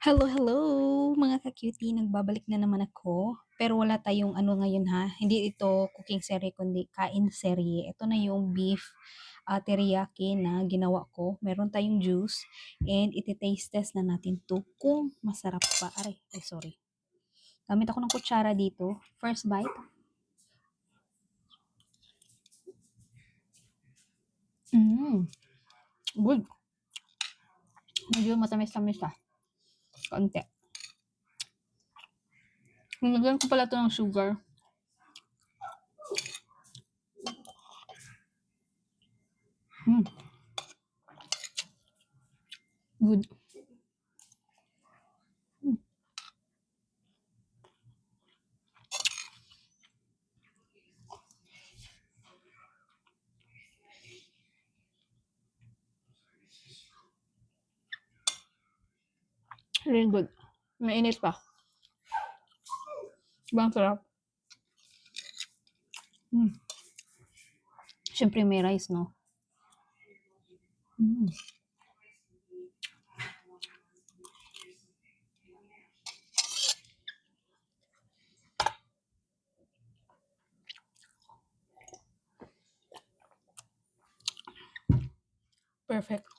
Hello, hello mga ka-cutie, nagbabalik na naman ako. Pero wala tayong ano ngayon ha, hindi ito cooking serye kundi kain serye. Ito na yung beef teriyaki na ginawa ko. Meron tayong juice and iti-taste test na natin to kung masarap pa. Ay sorry. Gamit ako ng kutsara dito. First bite. Mmm, good. Medyo matamis-tamis siya. Kaunti. Nilagyan ko pala to ng sugar. Mm, good. Really good. Mainit pa. Bang sarap. Mm. Siyempre may rice, no? Mm. Perfect.